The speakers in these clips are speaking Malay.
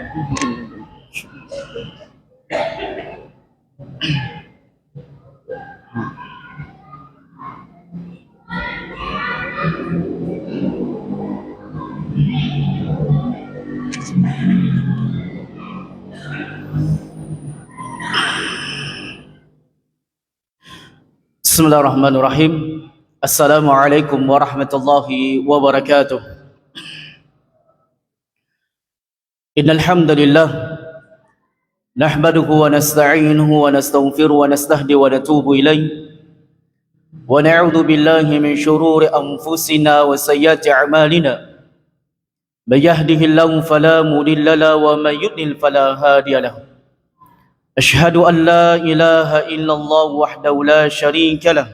Bismillahirrahmanirrahim. Assalamualaikum warahmatullahi wabarakatuh. Innal hamdalillah nahmaduhu wa nasta'inuhu wa nastaghfiruhu wa nastahdi wa natubu ilayh wa na'udzu billahi min shururi anfusina wa sayyiati a'malina. May yahdihillahu fala mudilla lahu wa may yudlil fala hadiya lahu. Ashhadu an la ilaha illallah wahdahu la syarika lah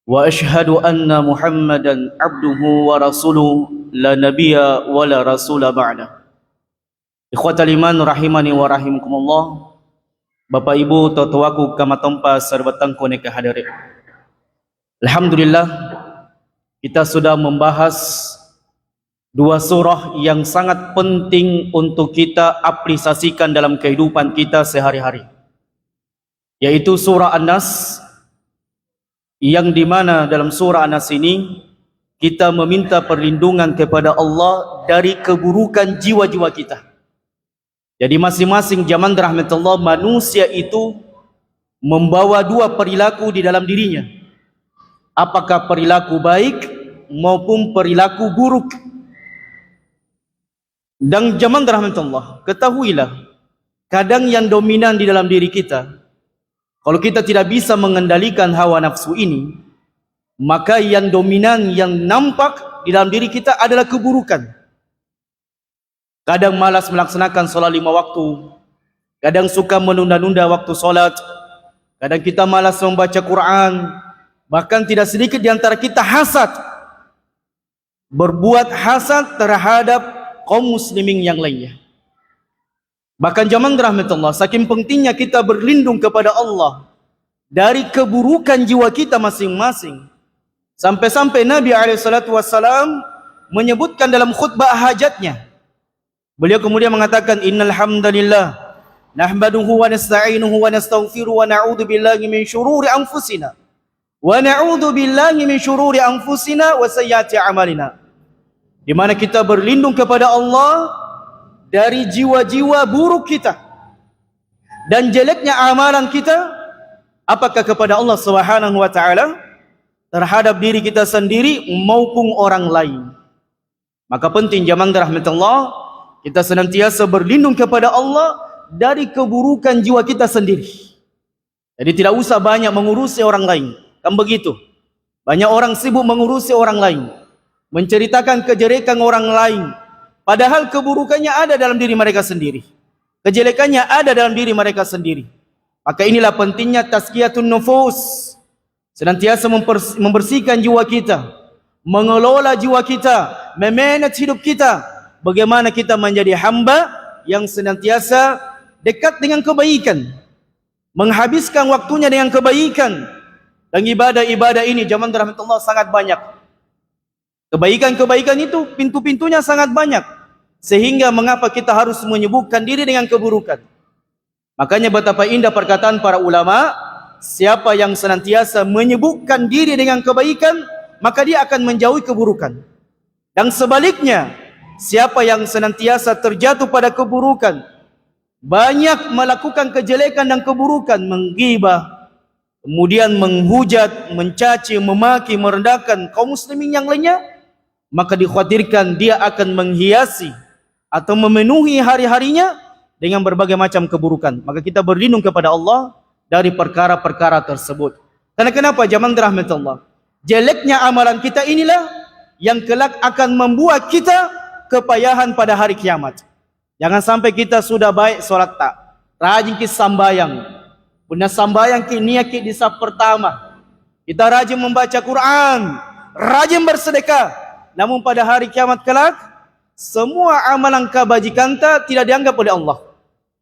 wa ashhadu anna Muhammadan abduhu wa rasuluhu la nabiyya wa la rasula ba'da. Ikhwatal iman rahimani wa rahimakumullah. Bapak Ibu tuaku kama tompa sarbatangku ne kahadiri. Alhamdulillah kita sudah membahas dua surah yang sangat penting untuk kita aplikasikan dalam kehidupan kita sehari-hari, yaitu surah An-Nas, yang dimana dalam surah An-Nas ini kita meminta perlindungan kepada Allah dari keburukan jiwa-jiwa kita. Jadi masing-masing zaman rahmatullah, manusia itu membawa dua perilaku di dalam dirinya, apakah perilaku baik maupun perilaku buruk. Dan zaman rahmatullah, ketahuilah, kadang yang dominan di dalam diri kita, kalau kita tidak bisa mengendalikan hawa nafsu ini, maka yang dominan, yang nampak di dalam diri kita adalah keburukan. Kadang malas melaksanakan solat 5 waktu, kadang suka menunda-nunda waktu solat, kadang kita malas membaca Quran, bahkan tidak sedikit di antara kita hasad, berbuat hasad terhadap kaum muslimin yang lainnya. Bahkan zaman rahmatullah, saking pentingnya kita berlindung kepada Allah dari keburukan jiwa kita masing-masing, sampai-sampai Nabi SAW menyebutkan dalam khutbah hajatnya, beliau kemudian mengatakan, innal hamdalillah nahmaduhu wa nasta'inuhu wa nastaghfiruhu wa na'udzu billahi min syururi anfusina wa na'udzu billahi min syururi anfusina wa sayyiati a'malina. Di mana kita berlindung kepada Allah dari jiwa-jiwa buruk kita dan jeleknya amalan kita, apakah kepada Allah Subhanahu wa taala, terhadap diri kita sendiri maupun orang lain. Maka penting zaman rahmatullah, kita senantiasa berlindung kepada Allah dari keburukan jiwa kita sendiri. Jadi tidak usah banyak mengurusi orang lain, kan begitu. Banyak orang sibuk mengurusi orang lain, menceritakan kejelekan orang lain, padahal keburukannya ada dalam diri mereka sendiri, kejelekannya ada dalam diri mereka sendiri. Maka inilah pentingnya tazkiyatun nufus, senantiasa membersihkan jiwa kita, mengelola jiwa kita, memanage hidup kita, bagaimana kita menjadi hamba yang senantiasa dekat dengan kebaikan, menghabiskan waktunya dengan kebaikan. Dan ibadah-ibadah ini zaman rahmatullah sangat banyak. Kebaikan-kebaikan itu pintu-pintunya sangat banyak, sehingga mengapa kita harus menyibukkan diri dengan keburukan. Makanya betapa indah perkataan para ulama, siapa yang senantiasa menyibukkan diri dengan kebaikan, maka dia akan menjauhi keburukan. Dan sebaliknya, siapa yang senantiasa terjatuh pada keburukan, banyak melakukan kejelekan dan keburukan, menggibah, kemudian menghujat, mencaci, memaki, merendahkan kaum muslimin yang lainnya, maka dikhawatirkan dia akan menghiasi atau memenuhi hari-harinya dengan berbagai macam keburukan. Maka kita berlindung kepada Allah dari perkara-perkara tersebut. Karena kenapa zaman rahmatullah, jeleknya amalan kita inilah yang kelak akan membuat kita kepayahan pada hari kiamat. Jangan sampai kita sudah baik solat tak, rajin kita sambayang, punya sambayang kita niat kita di saf pertama, kita rajin membaca Quran, rajin bersedekah, namun pada hari kiamat kelak, semua amalan kebajikan tidak dianggap oleh Allah.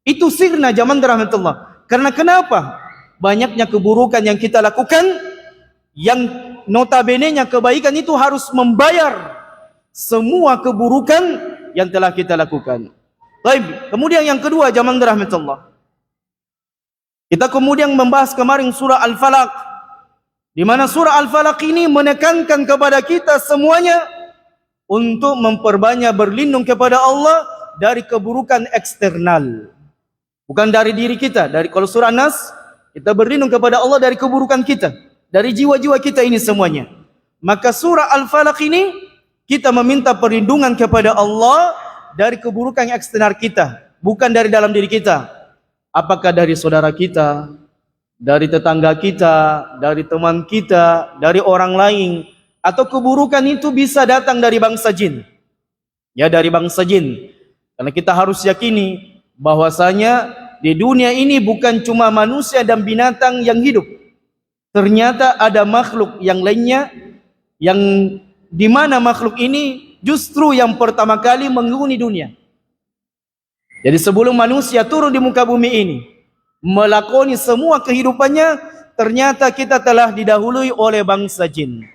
Itu sirna zaman rahmatullah. Karena kenapa? Banyaknya keburukan yang kita lakukan, yang notabene-nya kebaikan itu harus membayar semua keburukan yang telah kita lakukan. Baik, kemudian yang kedua jamaah rahmatullah. Kita kemudian membahas kemarin surah Al-Falaq, di mana surah Al-Falaq ini menekankan kepada kita semuanya untuk memperbanyak berlindung kepada Allah dari keburukan eksternal. Bukan dari diri kita. Kalau surah Nas, kita berlindung kepada Allah dari keburukan kita, dari jiwa-jiwa kita ini semuanya. Maka surah Al-Falaq ini kita meminta perlindungan kepada Allah dari keburukan eksternal kita, bukan dari dalam diri kita. Apakah dari saudara kita, dari tetangga kita, dari teman kita, dari orang lain, atau keburukan itu bisa datang dari bangsa jin. Ya, dari bangsa jin. Karena kita harus yakini bahwasanya di dunia ini bukan cuma manusia dan binatang yang hidup. Ternyata ada makhluk yang lainnya, yang di mana makhluk ini justru yang pertama kali menghuni dunia. Jadi sebelum manusia turun di muka bumi ini, melakoni semua kehidupannya, ternyata kita telah didahului oleh bangsa jin.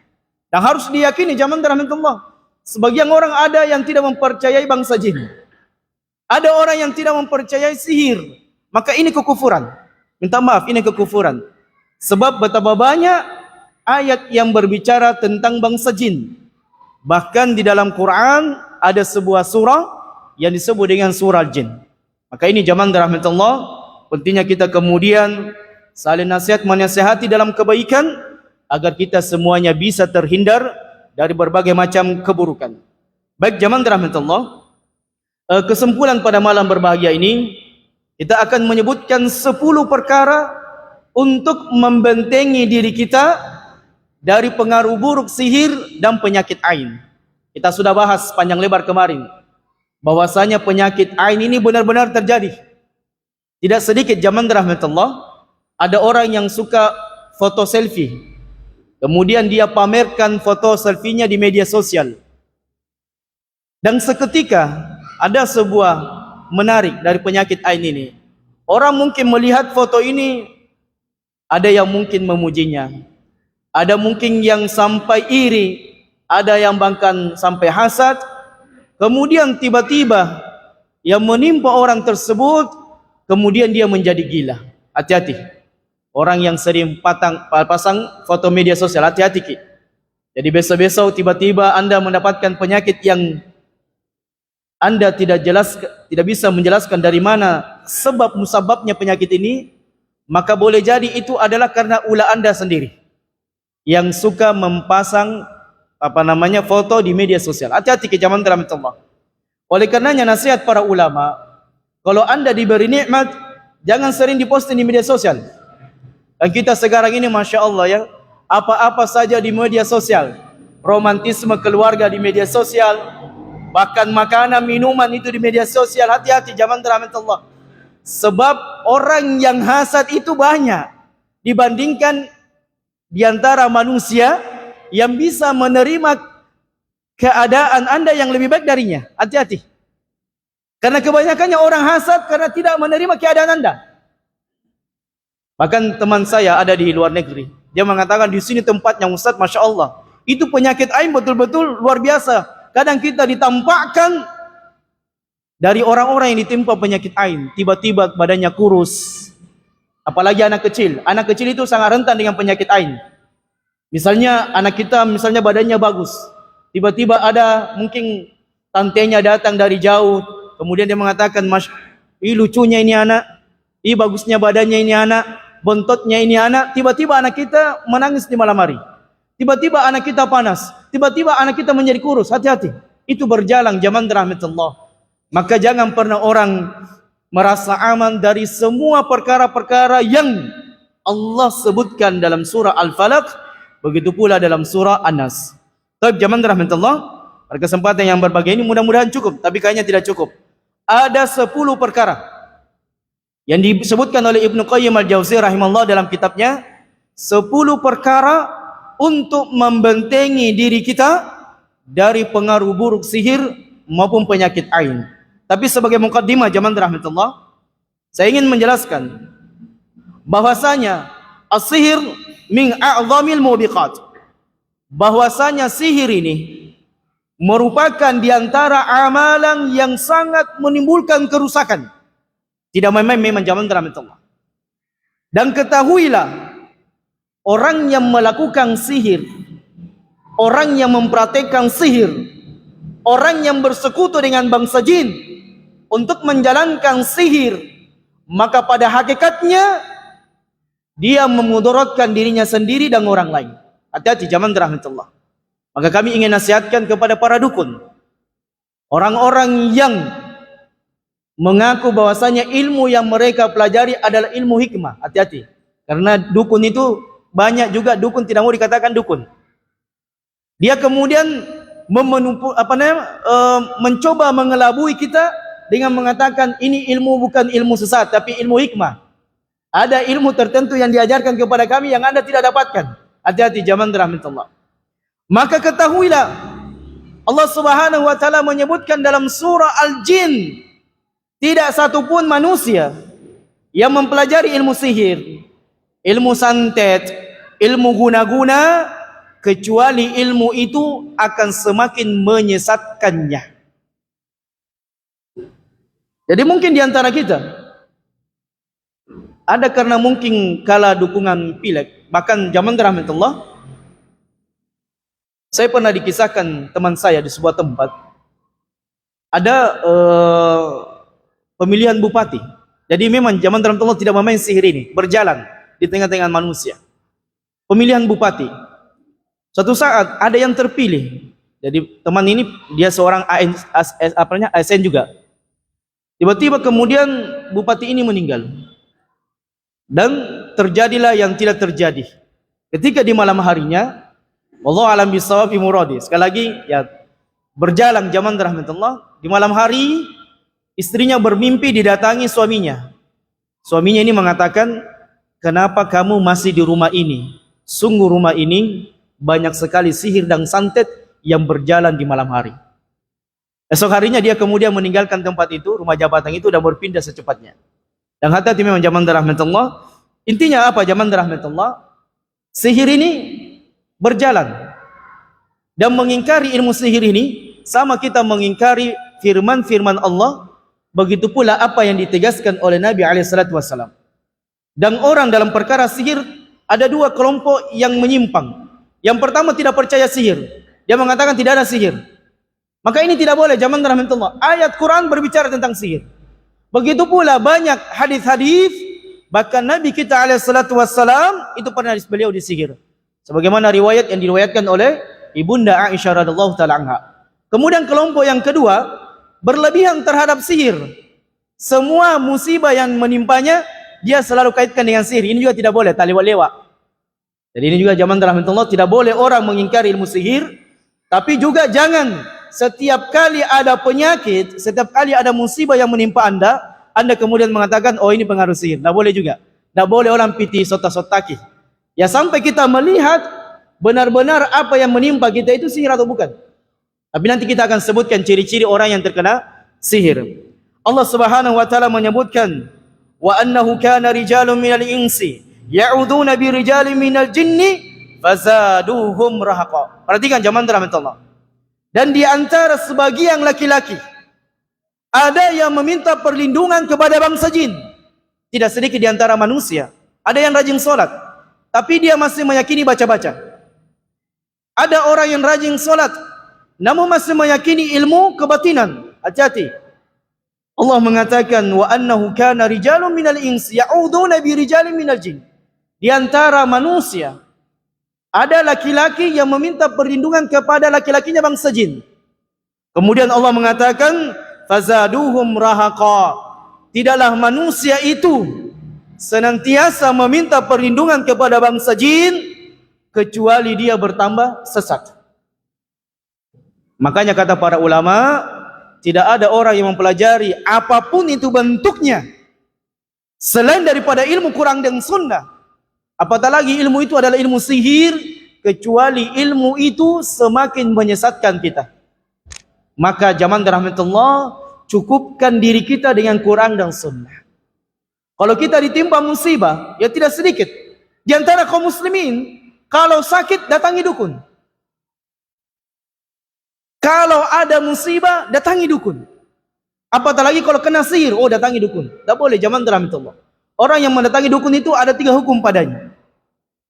Dan harus diyakini jamaah rahmatullah, sebagian orang ada yang tidak mempercayai bangsa jin. Ada orang yang tidak mempercayai sihir. Maka ini kekufuran. Minta maaf, ini kekufuran. Sebab betapa banyak ayat yang berbicara tentang bangsa jin. Bahkan di dalam Quran ada sebuah surah yang disebut dengan surah jin. Maka ini jamaah rahmatullah, pentingnya kita kemudian saling nasihat menasihati dalam kebaikan agar kita semuanya bisa terhindar dari berbagai macam keburukan. Baik jamaah rahmatullah, kesimpulan pada malam berbahagia ini kita akan menyebutkan 10 perkara untuk membentengi diri kita dari pengaruh buruk sihir dan penyakit ain. Kita sudah bahas panjang lebar kemarin bahwasanya penyakit ain ini benar-benar terjadi. Tidak sedikit jamaah rahmatullah, ada orang yang suka foto selfie. Kemudian dia pamerkan foto selfie-nya di media sosial. Dan seketika ada sebuah menarik dari penyakit ain ini. Orang mungkin melihat foto ini, ada yang mungkin memujinya, ada mungkin yang sampai iri, ada yang bahkan sampai hasad. Kemudian tiba-tiba yang menimpa orang tersebut, kemudian dia menjadi gila. Hati-hati. Orang yang sering pasang foto media sosial, hati-hati ki. Jadi besok-besok tiba-tiba Anda mendapatkan penyakit yang Anda tidak bisa menjelaskan dari mana sebab musababnya penyakit ini, maka boleh jadi itu adalah karena ulah Anda sendiri yang suka mempasang foto di media sosial. Hati-hati ke zaman rahmatullah. Oleh karenanya nasihat para ulama, kalau Anda diberi nikmat, jangan sering diposting di media sosial. Dan kita sekarang ini Masya Allah ya, apa-apa saja di media sosial. Romantisme keluarga di media sosial, bahkan makanan, minuman itu di media sosial. Hati-hati zaman rahmatullah. Sebab orang yang hasad itu banyak dibandingkan di antara manusia yang bisa menerima keadaan Anda yang lebih baik darinya. Hati-hati. Karena kebanyakannya orang hasad karena tidak menerima keadaan Anda. Bahkan teman saya ada di luar negeri, dia mengatakan di sini tempatnya Ustaz, Masya Allah, itu penyakit ain betul-betul luar biasa. Kadang kita ditampakkan dari orang-orang yang ditimpa penyakit ain, tiba-tiba badannya kurus. Apalagi anak kecil. Anak kecil itu sangat rentan dengan penyakit ain. Misalnya anak kita badannya bagus, tiba-tiba ada mungkin tantenya datang dari jauh, kemudian dia mengatakan, lucunya ini anak, bagusnya badannya ini anak, bontotnya ini anak. Tiba-tiba anak kita menangis di malam hari, tiba-tiba anak kita panas, tiba-tiba anak kita menjadi kurus. Hati-hati, itu berjalan zaman rahmatullah. Maka jangan pernah orang merasa aman dari semua perkara-perkara yang Allah sebutkan dalam surah Al-Falaq. Begitu pula dalam surah An-Nas. Tapi zaman rahmatullah, pada kesempatan yang berbahagia ini mudah-mudahan cukup, tapi kayaknya tidak cukup. Ada 10 perkara yang disebutkan oleh Ibnu Qayyim Al-Jauziyah rahimahullah dalam kitabnya, 10 perkara untuk membentengi diri kita dari pengaruh buruk sihir maupun penyakit ain. Tapi sebagai mukaddimah zaman rahmatullah, saya ingin menjelaskan bahwasanya as-sihir min a'zamil mubiqat. Bahwasanya sihir ini merupakan di antara amalan yang sangat menimbulkan kerusakan. Tidak main-main memang zaman rahmatullah. Dan ketahuilah, orang yang melakukan sihir, orang yang mempraktekkan sihir, orang yang bersekutu dengan bangsa jin untuk menjalankan sihir, maka pada hakikatnya dia memudaratkan dirinya sendiri dan orang lain. Hati-hati zaman rahmatullah. Maka kami ingin nasihatkan kepada para dukun, orang-orang yang mengaku bahwasanya ilmu yang mereka pelajari adalah ilmu hikmah. Hati-hati, karena dukun itu banyak juga dukun tidak mau dikatakan dukun. Dia kemudian mencoba mengelabui kita dengan mengatakan ini ilmu bukan ilmu sesat, tapi ilmu hikmah. Ada ilmu tertentu yang diajarkan kepada kami yang Anda tidak dapatkan. Hati-hati zaman rahmatullah. Maka ketahuilah, Allah Subhanahu wa taala menyebutkan dalam surah Al-Jin, tidak satupun manusia yang mempelajari ilmu sihir, ilmu santet, ilmu guna-guna, kecuali ilmu itu akan semakin menyesatkannya. Jadi mungkin di antara kita ada karena mungkin kala dukungan pilek, bahkan zaman rahmatullah, saya pernah dikisahkan teman saya di sebuah tempat ada pemilihan bupati. Jadi memang zaman rahmatullah tidak memain sihir ini, berjalan di tengah-tengah manusia. Pemilihan bupati. Suatu saat ada yang terpilih. Jadi teman ini dia seorang ASN juga. Tiba-tiba kemudian bupati ini meninggal. Dan terjadilah yang tidak terjadi. Ketika di malam harinya, wallahu alam bisawab fi muradi. Sekali lagi ya, berjalan zaman rahmatullah, di malam hari istrinya bermimpi didatangi suaminya. Suaminya ini mengatakan, "Kenapa kamu masih di rumah ini? Sungguh rumah ini banyak sekali sihir dan santet yang berjalan di malam hari." Esok harinya dia kemudian meninggalkan tempat itu, rumah jabatan itu, dan berpindah secepatnya. Dan hati-hati memang zaman rahmatullah. Intinya apa zaman rahmatullah? Sihir ini berjalan. Dan mengingkari ilmu sihir ini sama kita mengingkari firman-firman Allah. Begitu pula apa yang ditegaskan oleh Nabi SAW. Dan orang dalam perkara sihir ada dua kelompok yang menyimpang. Yang pertama tidak percaya sihir. Dia mengatakan tidak ada sihir. Maka ini tidak boleh zaman rahmatullah. Ayat Quran berbicara tentang sihir. Begitu pula banyak hadis-hadis, bahkan Nabi kita SAW itu pernah beliau disihir. Sebagaimana riwayat yang diriwayatkan oleh Ibunda Aisyah radhiyallahu taala anha. Kemudian kelompok yang kedua berlebihan terhadap sihir. Semua musibah yang menimpanya dia selalu kaitkan dengan sihir. Ini juga tidak boleh, tak lewat-lewat. Jadi ini juga zaman rahmatullah, tidak boleh orang mengingkari ilmu sihir, tapi juga jangan setiap kali ada penyakit, setiap kali ada musibah yang menimpa Anda kemudian mengatakan, oh ini pengaruh sihir. Tidak boleh juga. Tidak boleh orang piti sota-sotaki. Ya sampai kita melihat benar-benar apa yang menimpa kita itu sihir atau bukan. Tapi nanti kita akan sebutkan ciri-ciri orang yang terkena sihir. Allah Subhanahu wa taala menyebutkan, wa annahu kana rijalun minal insi ya'uduna bi rijalin minal jinni fazaduhum rahaqa. Perhatikan zaman rahmatullah. Dan di antara sebagian laki-laki ada yang meminta perlindungan kepada bangsa jin. Tidak sedikit di antara manusia. Ada yang rajin sholat, tapi dia masih meyakini baca-baca. Ada orang yang rajin sholat, namun masih meyakini ilmu kebatinan. Hati-hati. Allah mengatakan, wa annahu kana rijalun minal insi ya'uduna bi rijalin minal jin. Di antara manusia ada laki-laki yang meminta perlindungan kepada laki-lakinya bangsa jin. Kemudian Allah mengatakan, fazaduhum rahaqa. Tidaklah manusia itu senantiasa meminta perlindungan kepada bangsa jin, kecuali dia bertambah sesat. Makanya kata para ulama, tidak ada orang yang mempelajari apapun itu bentuknya selain daripada ilmu Quran dan Sunnah. Apatah lagi ilmu itu adalah ilmu sihir, kecuali ilmu itu semakin menyesatkan kita. Maka zaman rahmatullah, cukupkan diri kita dengan Quran dan Sunnah. Kalau kita ditimpa musibah, ya tidak sedikit di antara kaum muslimin, kalau sakit datangi dukun. Kalau ada musibah, datangi dukun. Apatah lagi kalau kena sihir, oh datangi dukun. Tak boleh, zaman rahmatullah. Orang yang mendatangi dukun itu ada 3 hukum padanya.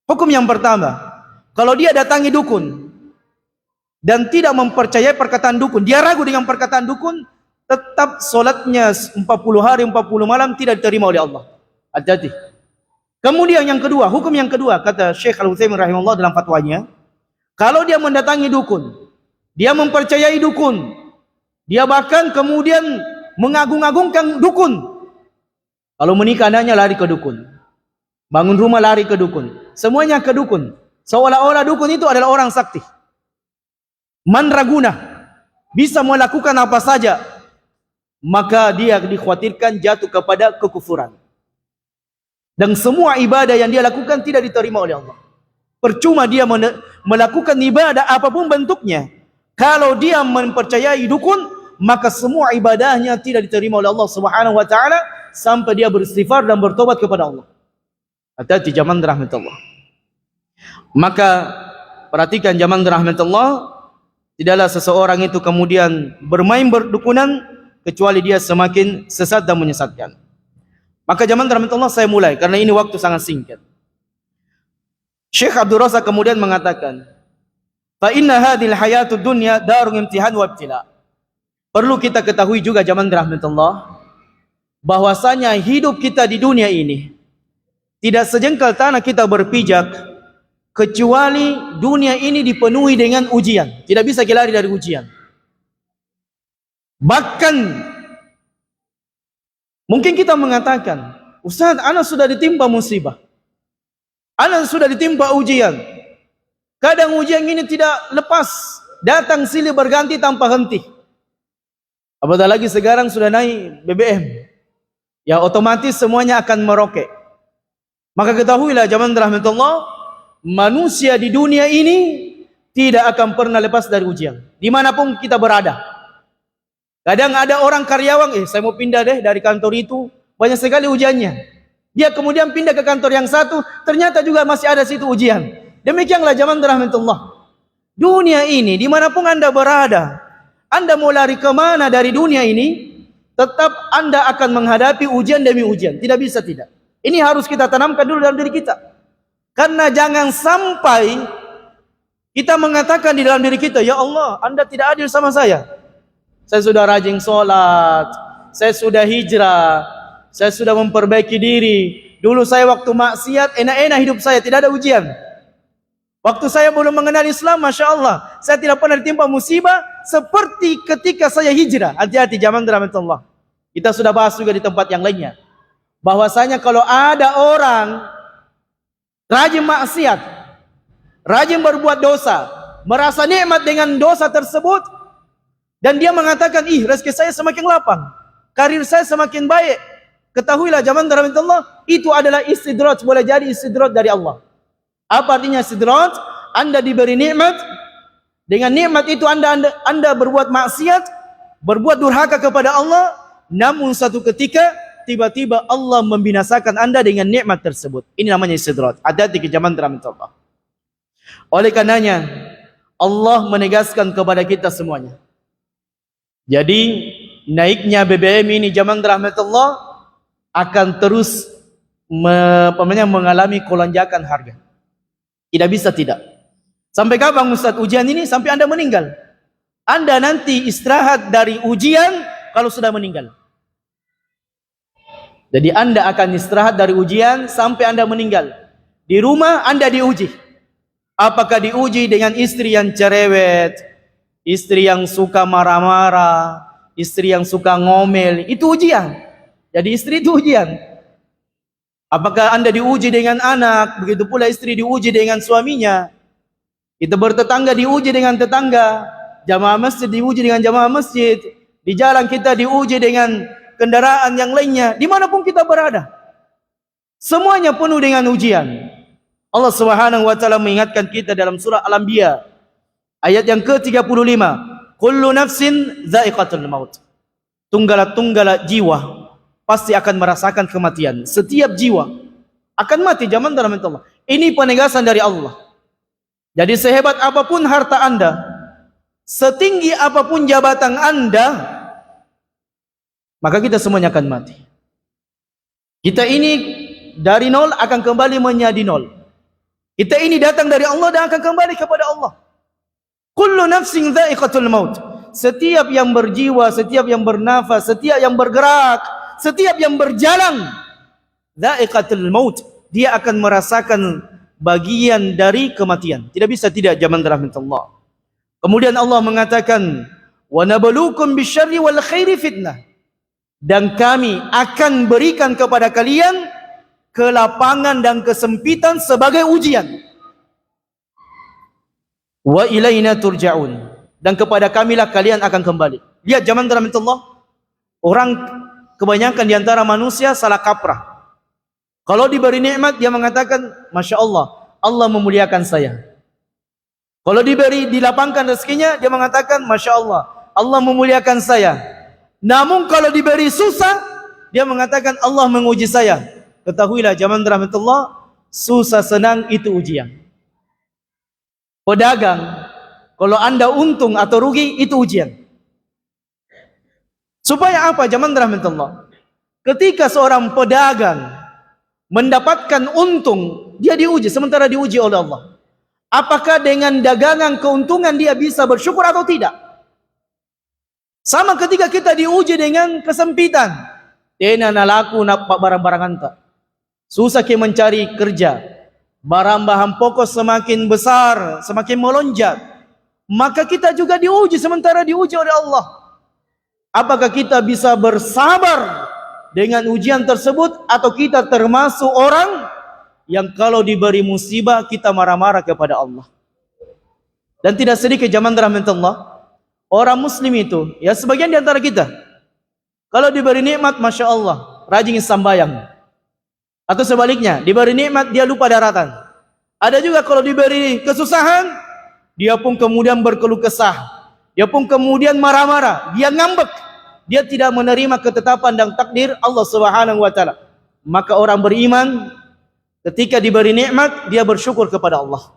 Hukum yang pertama, kalau dia datangi dukun dan tidak mempercayai perkataan dukun, dia ragu dengan perkataan dukun, tetap solatnya 40 hari 40 malam tidak diterima oleh Allah. Hati-hati. Kemudian yang kedua, hukum yang kedua, kata Syekh Al-Utsaimin rahimahullah dalam fatwanya, kalau dia mendatangi dukun, dia mempercayai dukun, dia bahkan kemudian mengagung-agungkan dukun. Kalau menikah anaknya lari ke dukun, bangun rumah lari ke dukun, semuanya ke dukun. Seolah-olah dukun itu adalah orang sakti. Mandraguna, bisa melakukan apa saja, maka dia dikhawatirkan jatuh kepada kekufuran. Dan semua ibadah yang dia lakukan tidak diterima oleh Allah. Percuma dia melakukan ibadah apapun bentuknya, kalau dia mempercayai dukun, maka semua ibadahnya tidak diterima oleh Allah Subhanahu wa taala sampai dia beristighfar dan bertobat kepada Allah. Hati-hati zaman rahmatullah. Maka perhatikan zaman rahmatullah, tidaklah seseorang itu kemudian bermain berdukunan kecuali dia semakin sesat dan menyesatkan. Maka zaman rahmatullah saya mulai karena ini waktu sangat singkat. Syekh Abdul Razak kemudian mengatakan, "Fa inna hadhil hayatud dunya darun imtihan wa ibtila." Perlu kita ketahui juga zaman rahmatullah bahwasanya hidup kita di dunia ini tidak sejengkal tanah kita berpijak kecuali dunia ini dipenuhi dengan ujian. Tidak bisa kita lari dari ujian. Bahkan mungkin kita mengatakan, Ustaz, anak sudah ditimpa musibah, anak sudah ditimpa ujian. Kadang ujian ini tidak lepas, datang silih berganti tanpa henti. Apatah lagi sekarang sudah naik BBM, ya otomatis semuanya akan meroket. Maka ketahuilah zaman rahmatullah, manusia di dunia ini tidak akan pernah lepas dari ujian, dimanapun kita berada. Kadang ada orang karyawan, saya mau pindah deh dari kantor itu, banyak sekali ujiannya. Dia kemudian pindah ke kantor yang satu, ternyata juga masih ada situ ujian. Demikianlah zaman rahmatullah. Dunia ini, dimanapun anda berada, anda mau lari kemana dari dunia ini, tetap anda akan menghadapi ujian demi ujian. Tidak bisa tidak. Ini harus kita tanamkan dulu dalam diri kita. Karena jangan sampai kita mengatakan di dalam diri kita, ya Allah, anda tidak adil sama saya. Saya sudah rajin sholat, saya sudah hijrah, saya sudah memperbaiki diri. Dulu saya waktu maksiat, enak-enak hidup saya, tidak ada ujian. Waktu saya belum mengenal Islam, Masya Allah, saya tidak pernah ditimpa musibah seperti ketika saya hijrah. Hati-hati zaman rahmatullah. Kita sudah bahas juga di tempat yang lainnya, bahwasanya kalau ada orang rajin maksiat, rajin berbuat dosa, merasa nikmat dengan dosa tersebut, dan dia mengatakan, rezeki saya semakin lapang, karir saya semakin baik, ketahuilah zaman rahmatullah, itu adalah istidraj, boleh jadi istidraj dari Allah. Apa artinya istidraj? Anda diberi nikmat, dengan nikmat itu anda berbuat maksiat, berbuat durhaka kepada Allah, namun satu ketika tiba-tiba Allah membinasakan anda dengan nikmat tersebut. Ini namanya istidraj. Hati-hati ke zaman rahmatullah. Oleh karenanya Allah menegaskan kepada kita semuanya. Jadi naiknya BBM ini zaman rahmatullah akan terus mengalami kelonjakan harga. Tidak bisa tidak. Sampai kapan Ustaz ujian ini? Sampai anda meninggal. Anda nanti istirahat dari ujian kalau sudah meninggal. Jadi anda akan istirahat dari ujian sampai anda meninggal. Di rumah anda diuji. Apakah diuji dengan istri yang cerewet, istri yang suka marah-marah, istri yang suka ngomel, itu ujian. Jadi istri itu ujian. Apakah anda diuji dengan anak, begitu pula istri diuji dengan suaminya. Kita bertetangga diuji dengan tetangga, jamaah masjid diuji dengan jamaah masjid, di jalan kita diuji dengan kendaraan yang lainnya, dimanapun kita berada. Semuanya penuh dengan ujian. Allah Subhanahu wa taala mengingatkan kita dalam surah Al-Anbiya ayat yang ke-35, kullu nafsin dha'iqatul maut. Tunggala-tunggala jiwa pasti akan merasakan kematian. Setiap jiwa akan mati zaman rahmatullah. Ini penegasan dari Allah. Jadi sehebat apapun harta anda, setinggi apapun jabatan Anda, maka kita semuanya akan mati. Kita ini dari nol akan kembali menjadi nol. Kita ini datang dari Allah dan akan kembali kepada Allah. Kullu nafsin dha'iqatul maut. Setiap yang berjiwa, setiap yang bernafas, setiap yang bergerak, setiap yang berjalan, dha'iqatul maut, dia akan merasakan bagian dari kematian. Tidak bisa tidak, zaman rahmatullah. Kemudian Allah mengatakan, wa nabluukum bisyarri wal khairi fitnah. Dan kami akan berikan kepada kalian kelapangan dan kesempitan sebagai ujian. Wa ilaina turja'un. Dan kepada kamilah kalian akan kembali. Lihat zaman rahmatullah, orang kebanyakan di antara manusia salah kaprah. Kalau diberi nikmat dia mengatakan, Masya Allah, Allah memuliakan saya. Kalau dilapangkan rezekinya, dia mengatakan, Masya Allah, Allah memuliakan saya. Namun kalau diberi susah, dia mengatakan, Allah menguji saya. Ketahuilah zaman rahmatullah, susah senang itu ujian. Pedagang, kalau Anda untung atau rugi, itu ujian. Supaya apa zaman rahmatullah? Ketika seorang pedagang mendapatkan untung, dia diuji, sementara diuji oleh Allah. Apakah dengan dagangan keuntungan dia bisa bersyukur atau tidak? Sama ketika kita diuji dengan kesempitan. Tena nalaku nak barang-barang anta. Susah ke mencari kerja. Barang-bahan pokok semakin besar, semakin melonjak. Maka kita juga diuji, sementara diuji oleh Allah. Apakah kita bisa bersabar dengan ujian tersebut, atau kita termasuk orang yang kalau diberi musibah kita marah-marah kepada Allah? Dan tidak sedikit zaman rahmatullah, orang muslim itu, ya sebagian di antara kita, kalau diberi nikmat, Masya Allah, rajin sembahyang. Atau sebaliknya, diberi nikmat, dia lupa daratan. Ada juga kalau diberi kesusahan, dia pun kemudian berkeluh kesah. Dia pun kemudian marah-marah. Dia ngambek. Dia tidak menerima ketetapan dan takdir Allah Subhanahu wa taala. Maka orang beriman ketika diberi nikmat, dia bersyukur kepada Allah.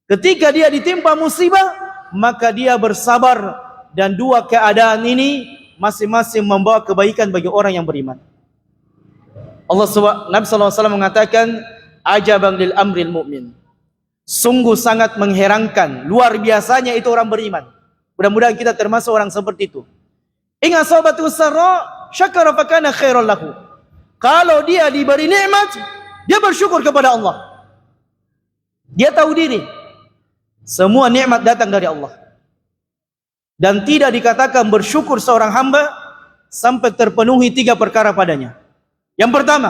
Ketika dia ditimpa musibah, maka dia bersabar. Dan dua keadaan ini masing-masing membawa kebaikan bagi orang yang beriman. Nabi SAW mengatakan, ajaban lil amril mu'min. Sungguh sangat mengherankan, luar biasanya itu orang beriman. Mudah-mudahan kita termasuk orang seperti itu. Ingat sahabatu sarra, syakara fakana khairan lahu. Kalau dia diberi nikmat, dia bersyukur kepada Allah. Dia tahu diri, semua nikmat datang dari Allah. Dan tidak dikatakan bersyukur seorang hamba sampai terpenuhi 3 perkara padanya. Yang pertama,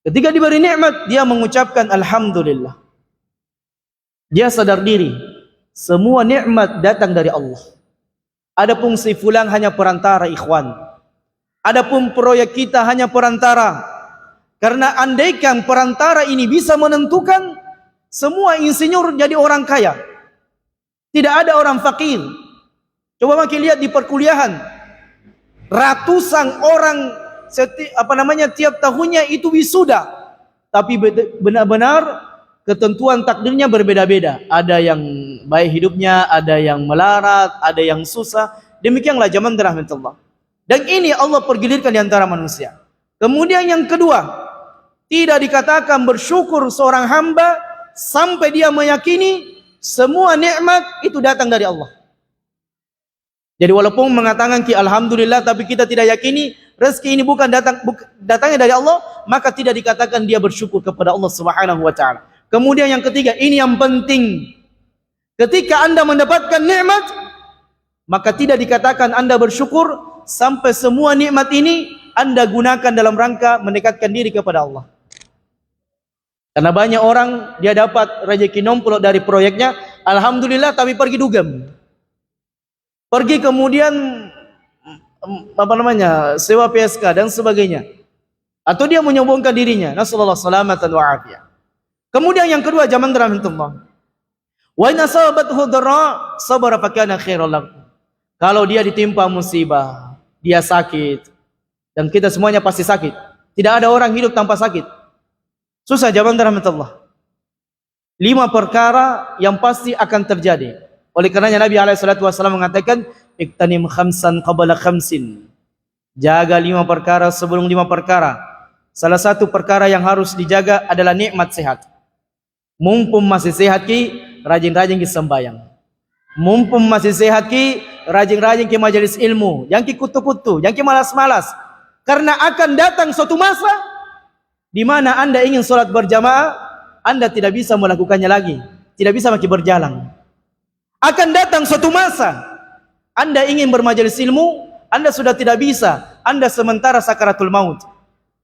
ketika diberi nikmat, dia mengucapkan Alhamdulillah. Dia sadar diri, semua nikmat datang dari Allah. Adapun si fulan hanya perantara, ikhwan. Adapun proyek kita hanya perantara. Karena andaikan perantara ini bisa menentukan, semua insinyur jadi orang kaya. Tidak ada orang fakir. Coba makin lihat di perkuliahan, ratusan orang tiap tahunnya itu wisuda, tapi benar-benar ketentuan takdirnya berbeda-beda. Ada yang baik hidupnya, ada yang melarat, ada yang susah. Demikianlah zaman rahmatullah. Dan ini Allah pergilirkan di antara manusia. Kemudian yang kedua, tidak dikatakan bersyukur seorang hamba sampai dia meyakini semua nikmat itu datang dari Allah. Jadi walaupun mengatakan ki alhamdulillah, tapi kita tidak yakini rezeki ini bukan datangnya dari Allah, maka tidak dikatakan dia bersyukur kepada Allah Subhanahu wa taala. Kemudian yang ketiga, ini yang penting. Ketika Anda mendapatkan nikmat, maka tidak dikatakan Anda bersyukur sampai semua nikmat ini Anda gunakan dalam rangka mendekatkan diri kepada Allah. Karena banyak orang dia dapat rezeki nomplok dari proyeknya, alhamdulillah, tapi pergi dugem. Pergi kemudian sewa PSK dan sebagainya. Atau dia menyombongkan dirinya. Nasallallahu salamatan wa afiyah. Kemudian yang kedua, zaman rahmatullah. Wa in asabathu dharra sabara fakana khairan lahu. Kalau dia ditimpa musibah, dia sakit, dan kita semuanya pasti sakit. Tidak ada orang hidup tanpa sakit. Susah zaman rahmatullah. 5 perkara yang pasti akan terjadi. Oleh karenanya Nabi SAW mengatakan, iktanim khamsan qabla khamsin. Jaga 5 perkara sebelum 5 perkara. Salah satu perkara yang harus dijaga adalah nikmat sehat. Mumpung masih sehat ki, rajin-rajin ki sembahyang. Mumpung masih sehat ki, rajin-rajin ki majelis ilmu. Yang ki kutu-kutu, yang ki malas-malas. Karena akan datang suatu masa di mana Anda ingin sholat berjamaah, Anda tidak bisa melakukannya lagi. Tidak bisa makin berjalan. Akan datang suatu masa Anda ingin bermajelis ilmu, Anda sudah tidak bisa. Anda sementara sakaratul maut.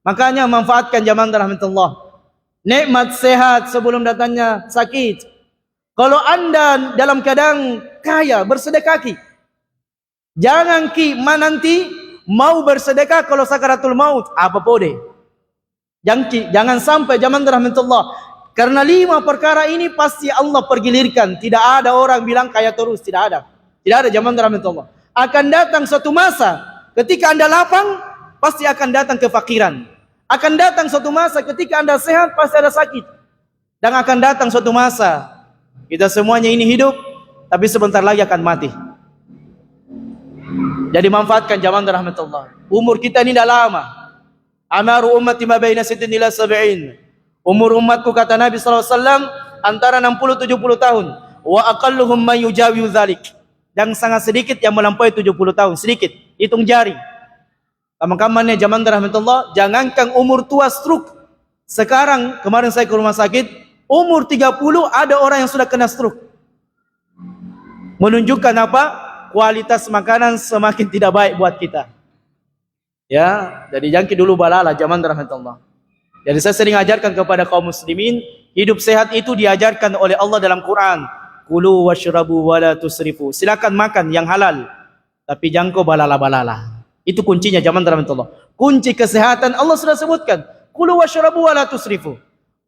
Makanya manfaatkan zaman rahmatullah. Nikmat sehat sebelum datangnya sakit. Kalau Anda dalam keadaan kaya, bersedekah ki. Jangan ki nanti mau bersedekah kalau sakaratul maut. Apa boleh? Jangan sampai zaman rahmatullah. Karena 5 perkara ini pasti Allah pergilirkan. Tidak ada orang bilang kaya terus. Tidak ada. Tidak ada zaman rahmatullah. Akan datang suatu masa ketika Anda lapang, pasti akan datang kefakiran. Akan datang suatu masa ketika Anda sehat, pasti ada sakit. Dan akan datang suatu masa kita semuanya ini hidup, tapi sebentar lagi akan mati. Jadi manfaatkan zaman rahmatullah. Umur kita ini tidak lama. Amaru ummati ma baina 60 ila 70. Umur umatku kata Nabi SAW antara 60-70 tahun. Wa aqalluhum man yujawizu dzalik. Dan sangat sedikit yang melampaui 70 tahun. Sedikit. Hitung jari. Kawan-kawannya zaman rahmatullah, jangankan umur tua stroke. Sekarang kemarin saya ke rumah sakit, umur 30 ada orang yang sudah kena stroke. Menunjukkan apa? Kualitas makanan semakin tidak baik buat kita. Ya, jadi jangki dulu balala zaman rahmatullah. Jadi saya sering ajarkan kepada kaum muslimin, hidup sehat itu diajarkan oleh Allah dalam Quran. Kulu washrabu wala tusrifu. Silakan makan yang halal, tapi jangan kau balala-balala. Itu kuncinya zaman rahmatullah. Kunci kesehatan Allah sudah sebutkan. Kulu washrabu wala tusrifu.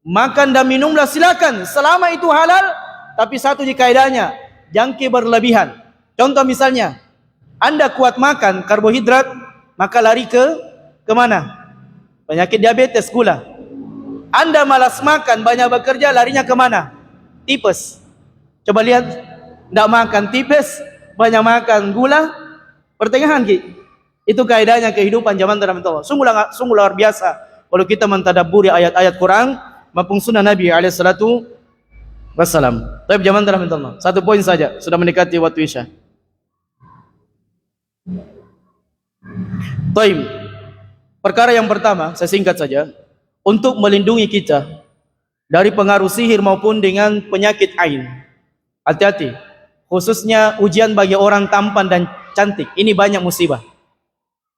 Makan dan minumlah silakan selama itu halal, tapi satu di kaidahnya, jangan berlebihan. Contoh misalnya, Anda kuat makan karbohidrat, maka lari ke mana? Penyakit diabetes, gula. Anda malas makan, banyak bekerja, larinya kemana? Tipes. Coba lihat, tidak makan tipes, banyak makan gula, pertengahan ki. Itu kaidahnya kehidupan zaman rahmatullah. Sungguh luar biasa kalau kita mentadabburi ayat-ayat Quran maupun sunnah Nabi alaihissalatu wassalam. Tapi zaman rahmatullah. Satu poin saja, sudah mendekati waktu Isya. Baik. Perkara yang pertama, saya singkat saja, untuk melindungi kita dari pengaruh sihir maupun dengan penyakit ain. Hati-hati, khususnya ujian bagi orang tampan dan cantik. Ini banyak musibah.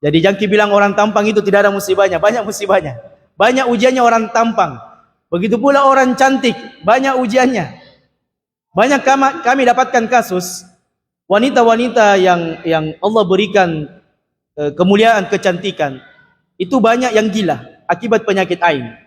Jadi jangan bilang orang tampang itu tidak ada musibahnya, banyak musibahnya. Banyak ujiannya orang tampang. Begitu pula orang cantik, banyak ujiannya. Banyak kami dapatkan kasus wanita-wanita yang Allah berikan kemuliaan kecantikan. Itu banyak yang gila akibat penyakit ain.